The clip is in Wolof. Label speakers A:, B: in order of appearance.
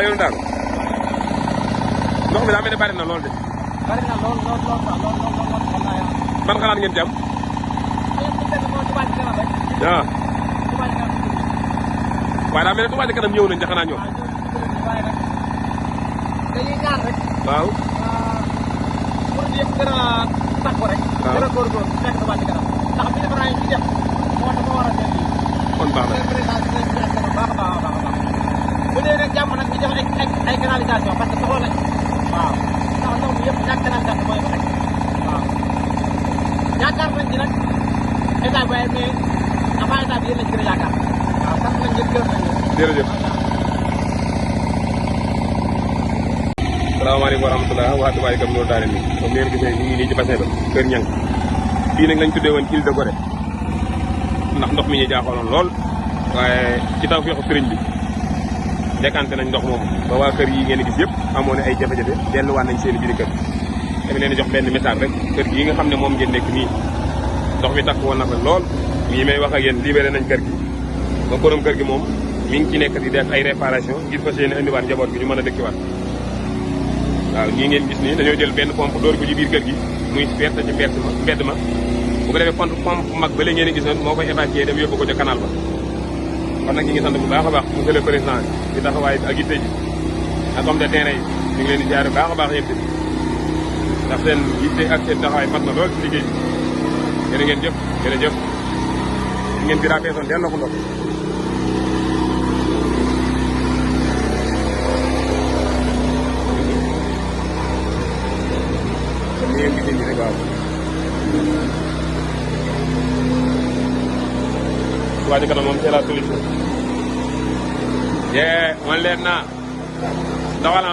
A: Touba yoonu daal ndox mi daa mel ne bari na lool de.
B: bari na lool
A: ban xalaat ngeen ci am. waaw. waaye daa mel ne Touba Ca Kanam ñëw nañ ca xanaa ñoom.
B: dañuy ñaan rek.
A: waaw.
B: pour yëpp gën a takku rek.
A: waaw
B: gën a góorgóorlu nekk Touba Ca Kanam ndax bi defaraa yi ci def moo dafa war a def lii.
A: kon baax na
B: baax a baax. bu dee nag jàmm nag ñu def ay canalisation parce que soxla nañ waaw ndax ndox mi yëpp ñàkk canalisation mooy ko rek waaw yaakaar nañ ci nag état bi mais avant état bi yéen lañ gën a yaakaar waaw sant nañ leen gërëm nañ leen.
A: jërëjëf. salaamaaleykum wa rahmatulah waa Touba Ca Kanam loolu daal nii comme ngeen gisee ñu ngi nii ci bassin ba Kër Ñang fii nag lañ tuddee woon Île de Gorée ndax ndox mi ñu jaaxaloon lool waaye ci taw feexu sëriñ bi décanté nañ ndox moomu ba waa kër yi ngeen gis yëpp amoon ay jafe-jafe delluwaat nañ seen biir kër dama leen jox benn message rek kër gi nga xam ne moom ngeen nekk nii ndox mi takk woon na fa lool mii may wax ak yéen libéré nañ kër gi ba borom kër gi moom mi ngi ci nekk di def ay réparation ngir fas yéene indiwaat njaboot gi ñu mën a dëkkiwaat waaw ñii ngeen gis nii dañoo jël benn pompe dóor ko ci biir kër gi muy perte ci mbedd ma bu ko defee pompe mag ba léegi ngeen gis noonu moo koy évacuer dem yóbbu ko ca canal ba kon nag ñi ngi sant bu baax a baax monsieur le président ci taxawaay bi ak yitte ji ak homme de terrain yi ñu ngi leen di jaar bu baax a baax yéen tamit ndax seen yitte ak seen taxawaay mat na lool ci liggéey bi jërë ngeen jëf jërëjëf ngeen bi daa feesoon dell na ko ndox kon ni ngeen gisee nii rek waaw Touba Ca Kanam moom c'est la solution. man leen naa doxal